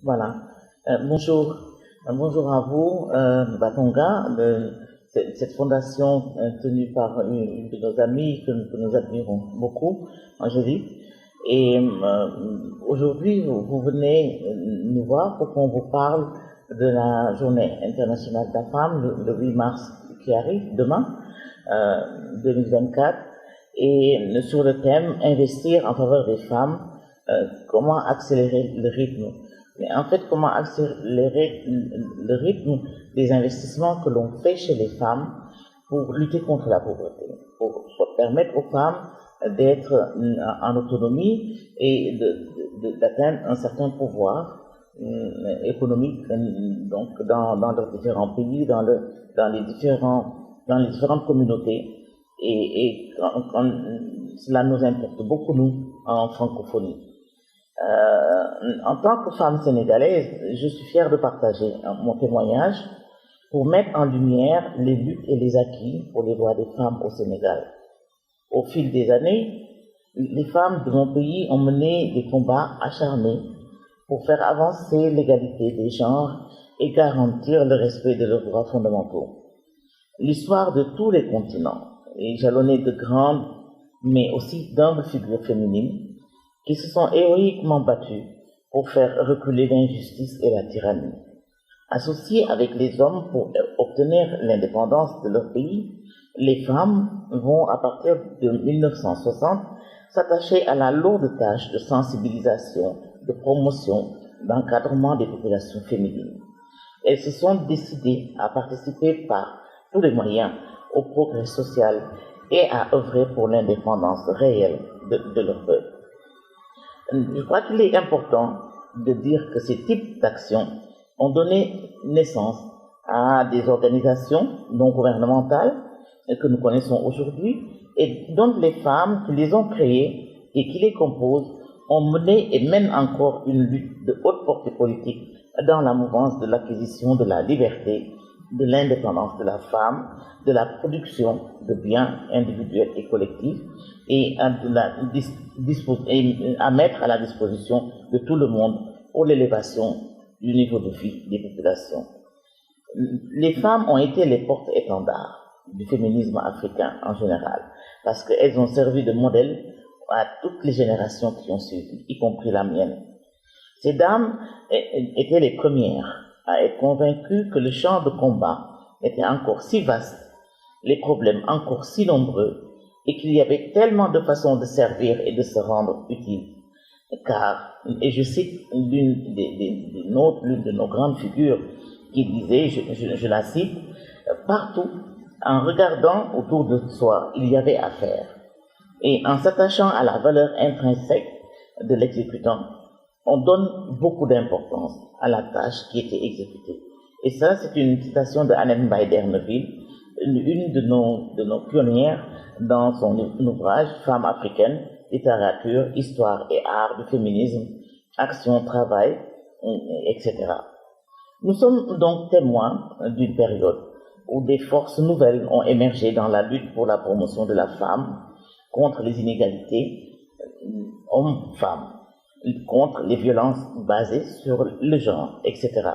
Voilà. Bonjour. Bonjour à vous, Batonga, de cette fondation tenue par une de nos amies que nous admirons beaucoup, Angélique. Et aujourd'hui, vous venez nous voir pour qu'on vous parle de la Journée internationale de la femme, le 8 mars qui arrive, demain, 2024, et sur le thème Investir en faveur des femmes, comment accélérer le rythme. Mais en fait, comment accélérer le rythme des investissements que l'on fait chez les femmes pour lutter contre la pauvreté, pour permettre aux femmes d'être en autonomie et d'atteindre un certain pouvoir économique donc dans leurs différents pays, dans les différentes communautés. Et cela nous importe beaucoup, nous, en francophonie. En tant que femme sénégalaise, je suis fière de partager mon témoignage pour mettre en lumière les luttes et les acquis pour les droits des femmes au Sénégal. Au fil des années, les femmes de mon pays ont mené des combats acharnés pour faire avancer l'égalité des genres et garantir le respect de leurs droits fondamentaux. L'histoire de tous les continents est jalonnée de grandes, mais aussi d'humbles figures féminines qui se sont héroïquement battues pour faire reculer l'injustice et la tyrannie. Associées avec les hommes pour obtenir l'indépendance de leur pays, les femmes vont, à partir de 1960, s'attacher à la lourde tâche de sensibilisation, de promotion, d'encadrement des populations féminines. Elles se sont décidées à participer par tous les moyens au progrès social et à œuvrer pour l'indépendance réelle de leur peuple. Je crois qu'il est important de dire que ces types d'actions ont donné naissance à des organisations non gouvernementales que nous connaissons aujourd'hui et dont les femmes qui les ont créées et qui les composent ont mené et mènent encore une lutte de haute portée politique dans la mouvance de l'acquisition de la liberté, de l'indépendance de la femme, de la production de biens individuels et collectifs et à mettre à la disposition de tout le monde pour l'élévation du niveau de vie des populations. Les femmes ont été les porte-étendards du féminisme africain en général, parce qu'elles ont servi de modèle à toutes les générations qui ont suivi, y compris la mienne. Ces dames étaient les premières à être convaincues que le champ de combat était encore si vaste, les problèmes encore si nombreux, et qu'il y avait tellement de façons de servir et de se rendre utile. Car, et je cite l'une de nos grandes figures qui disait, je la cite, partout, en regardant autour de soi, il y avait à faire. Et en s'attachant à la valeur intrinsèque de l'exécutant, on donne beaucoup d'importance à la tâche qui était exécutée. Et ça, c'est une citation de Annette Mbaye d'Erneville, une de nos pionnières dans son ouvrage Femmes africaines, littérature, histoire et art du féminisme, action, travail, etc. Nous sommes donc témoins d'une période où des forces nouvelles ont émergé dans la lutte pour la promotion de la femme, contre les inégalités hommes-femmes, contre les violences basées sur le genre, etc.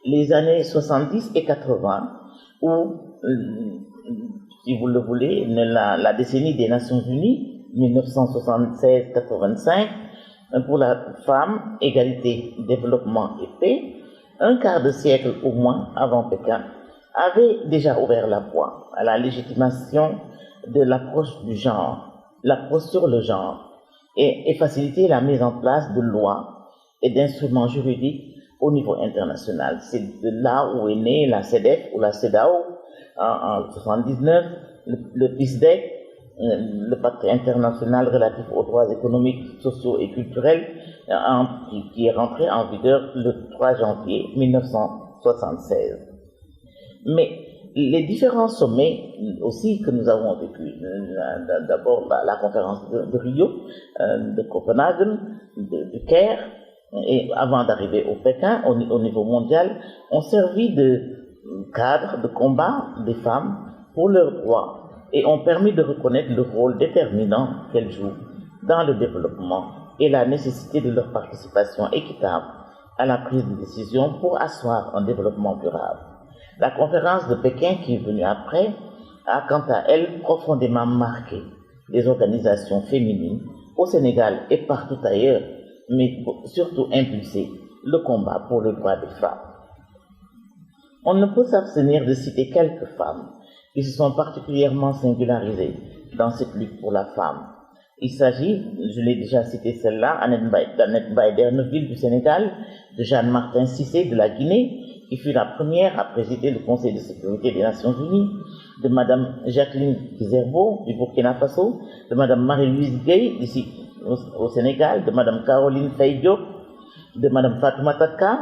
Les années 70 et 80, où, si vous le voulez, la décennie des Nations Unies, 1976-85, pour la femme, égalité, développement et paix, un quart de siècle au moins avant Pékin, avait déjà ouvert la voie à la légitimation de l'approche du genre, l'approche sur le genre, et faciliter la mise en place de lois et d'instruments juridiques au niveau international. C'est de là où est née la CEDEF ou la CEDAW en 1979, le PISDEC, le pacte international relatif aux droits économiques, sociaux et culturels, qui est rentré en vigueur le 3 janvier 1976. Mais les différents sommets aussi que nous avons vécu, d'abord la conférence de Rio, de Copenhague, de Caire, et avant d'arriver au Pékin, au niveau mondial, ont servi de cadre de combat des femmes pour leurs droits et ont permis de reconnaître le rôle déterminant qu'elles jouent dans le développement et la nécessité de leur participation équitable à la prise de décision pour asseoir un développement durable. La conférence de Pékin qui est venue après a quant à elle profondément marqué les organisations féminines au Sénégal et partout ailleurs, mais surtout impulsé le combat pour le droit des femmes. On ne peut s'abstenir de citer quelques femmes qui se sont particulièrement singularisées dans cette lutte pour la femme. Il s'agit, je l'ai déjà cité celle-là, d'Annette Baye-Derneville du Sénégal, de Jeanne-Martin Cissé de la Guinée, qui fut la première à présider le Conseil de sécurité des Nations Unies, de Madame Jacqueline Kizerbo du Burkina Faso, de Madame Marie-Louise Gueye ici au Sénégal, de Madame Caroline Faye Diop, de Madame Fatoumata Ka,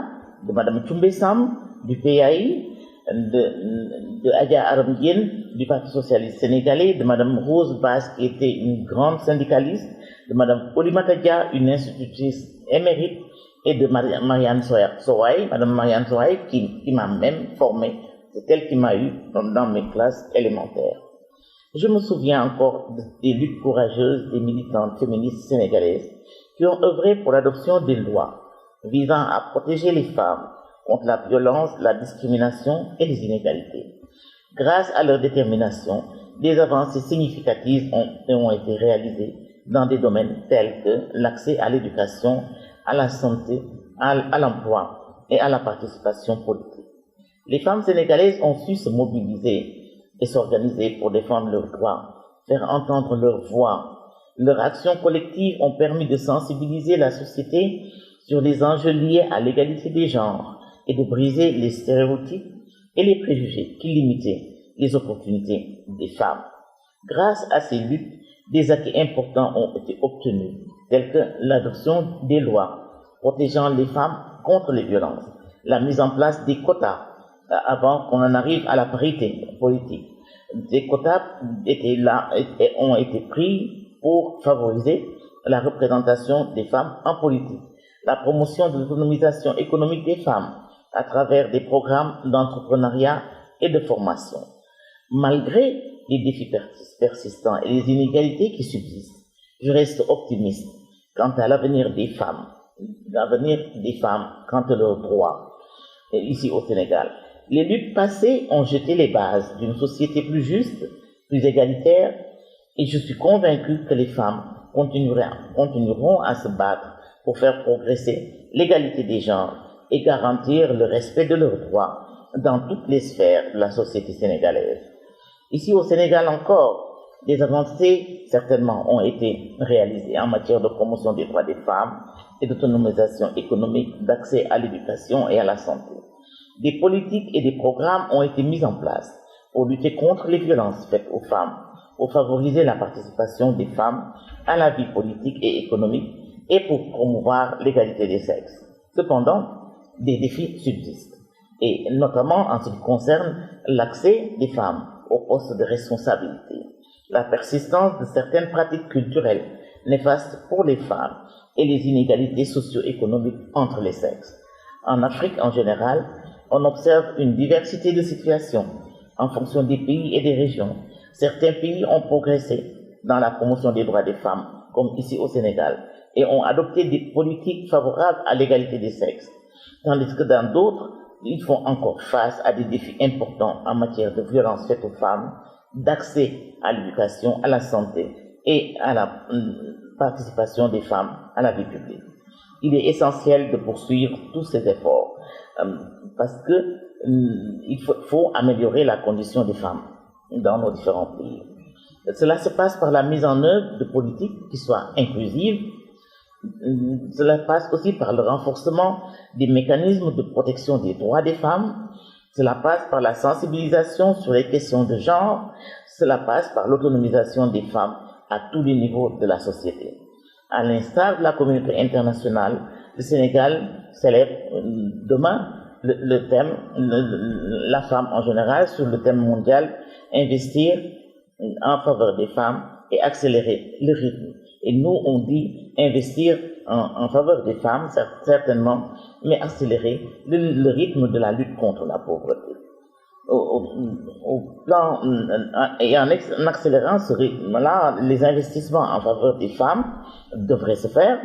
de Madame Tchoumbe Sam du PAI, de Adja Aram Diène du Parti socialiste sénégalais, de Madame Rose Basse qui était une grande syndicaliste, de Madame Olimata Dia, une institutrice émérite, et de Marianne Soaï, Madame Marianne Soaï qui m'a même formé. C'est elle qui m'a eu dans mes classes élémentaires. Je me souviens encore des luttes courageuses des militantes féministes sénégalaises qui ont œuvré pour l'adoption des lois visant à protéger les femmes contre la violence, la discrimination et les inégalités. Grâce à leur détermination, des avancées significatives ont été réalisées dans des domaines tels que l'accès à l'éducation, à la santé, à l'emploi et à la participation politique. Les femmes sénégalaises ont su se mobiliser et s'organiser pour défendre leurs droits, faire entendre leur voix. Leurs actions collectives ont permis de sensibiliser la société sur les enjeux liés à l'égalité des genres et de briser les stéréotypes et les préjugés qui limitaient les opportunités des femmes. Grâce à ces luttes, des acquis importants ont été obtenus, tels que l'adoption des lois protégeant les femmes contre les violences, la mise en place des quotas avant qu'on en arrive à la parité politique. Des quotas ont été pris pour favoriser la représentation des femmes en politique, la promotion de l'autonomisation économique des femmes à travers des programmes d'entrepreneuriat et de formation. Malgré les défis persistants et les inégalités qui subsistent, je reste optimiste quant à l'avenir des femmes quant à leurs droits ici au Sénégal. Les luttes passées ont jeté les bases d'une société plus juste, plus égalitaire, et je suis convaincu que les femmes continueront à se battre pour faire progresser l'égalité des genres et garantir le respect de leurs droits dans toutes les sphères de la société sénégalaise. Ici au Sénégal encore, des avancées certainement ont été réalisées en matière de promotion des droits des femmes et d'autonomisation économique, d'accès à l'éducation et à la santé. Des politiques et des programmes ont été mis en place pour lutter contre les violences faites aux femmes, pour favoriser la participation des femmes à la vie politique et économique et pour promouvoir l'égalité des sexes. Cependant, des défis subsistent, et notamment en ce qui concerne l'accès des femmes aux postes de responsabilité, la persistance de certaines pratiques culturelles néfastes pour les femmes et les inégalités socio-économiques entre les sexes. En Afrique en général, on observe une diversité de situations en fonction des pays et des régions. Certains pays ont progressé dans la promotion des droits des femmes, comme ici au Sénégal, et ont adopté des politiques favorables à l'égalité des sexes, tandis que dans d'autres, ils font encore face à des défis importants en matière de violences faites aux femmes, d'accès à l'éducation, à la santé et à la participation des femmes à la vie publique. Il est essentiel de poursuivre tous ces efforts parce que il faut améliorer la condition des femmes dans nos différents pays. Cela se passe par la mise en œuvre de politiques qui soient inclusives. Cela passe aussi par le renforcement des mécanismes de protection des droits des femmes. Cela passe par la sensibilisation sur les questions de genre. Cela passe par l'autonomisation des femmes à tous les niveaux de la société. À l'instar de la communauté internationale, le Sénégal célèbre demain le thème, la femme en général, sur le thème mondial, investir en faveur des femmes et accélérer le rythme. Et nous, on dit investir en faveur des femmes, certainement, mais accélérer le rythme de la lutte contre la pauvreté. Et en accélérant ce rythme-là, les investissements en faveur des femmes devraient se faire,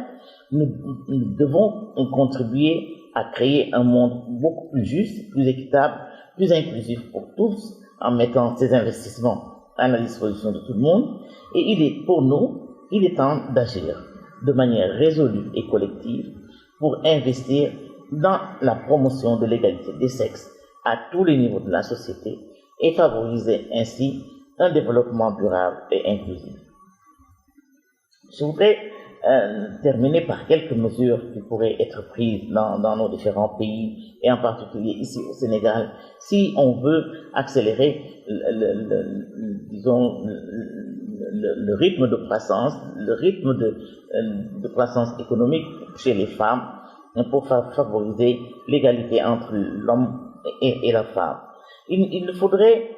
nous devons contribuer à créer un monde beaucoup plus juste, plus équitable, plus inclusif pour tous, en mettant ces investissements à la disposition de tout le monde. Et pour nous, il est temps d'agir de manière résolue et collective pour investir dans la promotion de l'égalité des sexes à tous les niveaux de la société et favoriser ainsi un développement durable et inclusif. Je voudrais terminer par quelques mesures qui pourraient être prises dans nos différents pays et en particulier ici au Sénégal si on veut accélérer le rythme de croissance, de croissance économique chez les femmes pour favoriser l'égalité entre l'homme et la femme. Il faudrait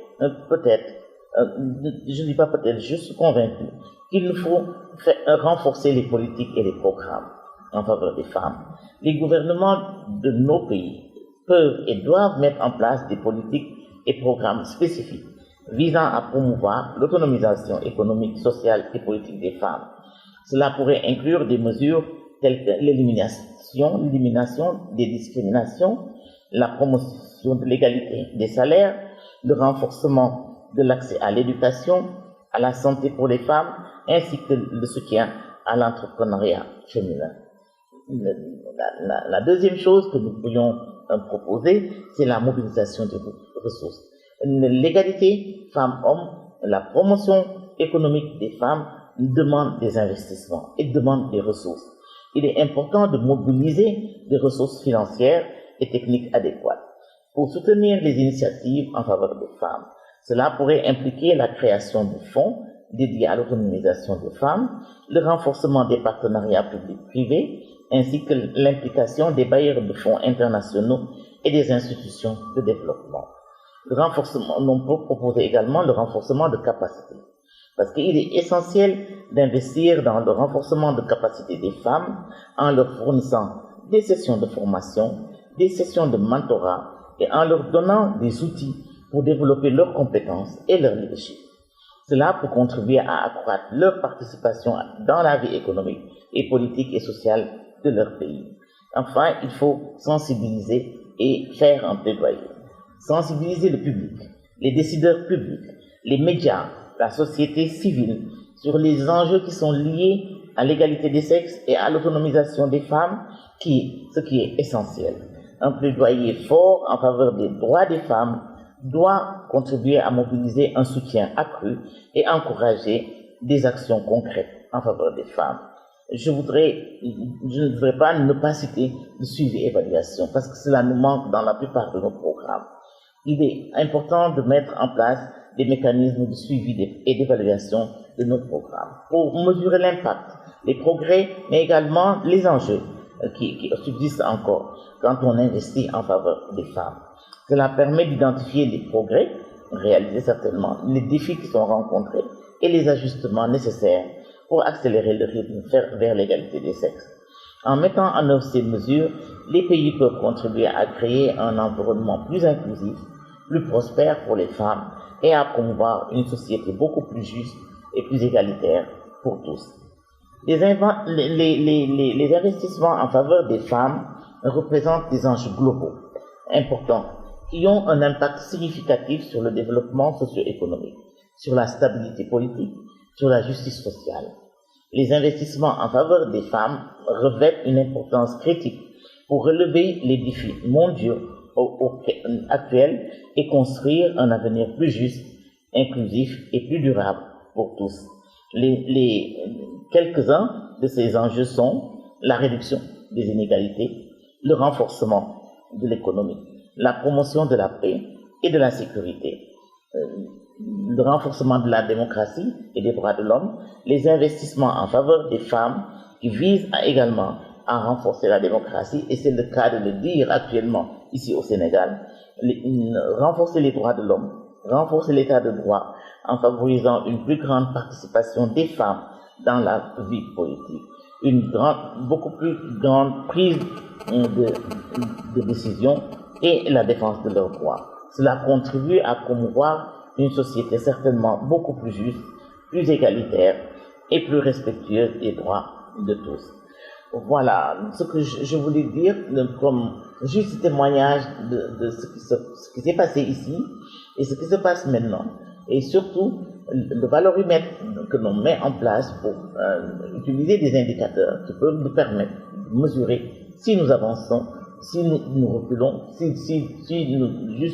peut-être, je ne dis pas peut-être, je suis convaincu qu'il nous faut renforcer les politiques et les programmes en faveur des femmes. Les gouvernements de nos pays peuvent et doivent mettre en place des politiques et programmes spécifiques visant à promouvoir l'autonomisation économique, sociale et politique des femmes. Cela pourrait inclure des mesures telles que l'élimination des discriminations, la promotion de l'égalité des salaires, le renforcement de l'accès à l'éducation, à la santé pour les femmes, ainsi que le soutien à l'entrepreneuriat féminin. La deuxième chose que nous pourrions proposer, c'est la mobilisation des ressources. L'égalité femmes-hommes, la promotion économique des femmes demande des investissements et demande des ressources. Il est important de mobiliser des ressources financières et techniques adéquates pour soutenir les initiatives en faveur des femmes. Cela pourrait impliquer la création de fonds dédiés à l'autonomisation des femmes, le renforcement des partenariats publics-privés, ainsi que l'implication des bailleurs de fonds internationaux et des institutions de développement. On peut proposer également le renforcement de capacités, parce qu'il est essentiel d'investir dans le renforcement de capacités des femmes en leur fournissant des sessions de formation, des sessions de mentorat et en leur donnant des outils pour développer leurs compétences et leur leadership. Cela pour contribuer à accroître leur participation dans la vie économique et politique et sociale de leur pays. Enfin, il faut sensibiliser et faire un plaidoyer. Sensibiliser le public, les décideurs publics, les médias, la société civile sur les enjeux qui sont liés à l'égalité des sexes et à l'autonomisation des femmes, ce qui est essentiel. Un plaidoyer fort en faveur des droits des femmes doit contribuer à mobiliser un soutien accru et encourager des actions concrètes en faveur des femmes. Je ne voudrais pas ne pas citer le suivi et évaluation parce que cela nous manque dans la plupart de nos programmes. Il est important de mettre en place des mécanismes de suivi et d'évaluation de nos programmes pour mesurer l'impact, les progrès, mais également les enjeux qui subsistent encore quand on investit en faveur des femmes. Cela permet d'identifier les progrès réalisés certainement, les défis qui sont rencontrés et les ajustements nécessaires pour accélérer le rythme vers l'égalité des sexes. En mettant en œuvre ces mesures, les pays peuvent contribuer à créer un environnement plus inclusif, plus prospère pour les femmes et à promouvoir une société beaucoup plus juste et plus égalitaire pour tous. Les investissements en faveur des femmes représentent des enjeux globaux importants qui ont un impact significatif sur le développement socio-économique, sur la stabilité politique, sur la justice sociale. Les investissements en faveur des femmes revêtent une importance critique pour relever les défis mondiaux actuels et construire un avenir plus juste, inclusif et plus durable pour tous. Quelques-uns de ces enjeux sont la réduction des inégalités, le renforcement de l'économie, la promotion de la paix et de la sécurité, le renforcement de la démocratie et des droits de l'homme, les investissements en faveur des femmes qui visent également à renforcer la démocratie, et c'est le cas de le dire actuellement ici au Sénégal, renforcer les droits de l'homme, renforcer l'état de droit en favorisant une plus grande participation des femmes dans la vie politique, beaucoup plus grande prise de décision et la défense de leurs droits. Cela contribue à promouvoir une société certainement beaucoup plus juste, plus égalitaire et plus respectueuse des droits de tous. Voilà ce que je voulais dire comme juste témoignage de ce qui s'est passé ici et ce qui se passe maintenant. Et surtout, le valeur humaine que l'on met en place pour utiliser des indicateurs qui peuvent nous permettre de mesurer si nous avançons, si nous reculons, si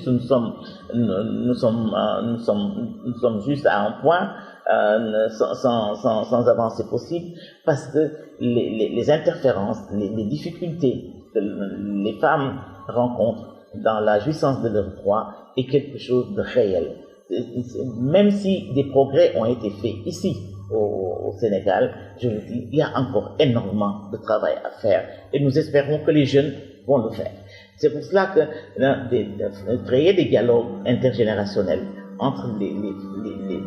nous sommes juste à un point sans avancer possible, parce que les interférences, les difficultés que les femmes rencontrent dans la jouissance de leurs droits est quelque chose de réel. Même si des progrès ont été faits ici au Sénégal, je vous dis, il y a encore énormément de travail à faire et nous espérons que les jeunes vont le faire. C'est pour cela que créer des dialogues intergénérationnels entre les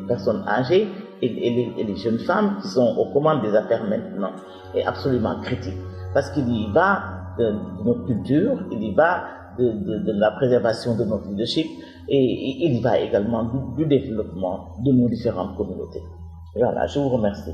personnes âgées et les jeunes femmes qui sont aux commandes des affaires maintenant est absolument critique. Parce qu'il y va de notre culture, il y va de la préservation de notre leadership et il y va également du développement de nos différentes communautés. Voilà, je vous remercie.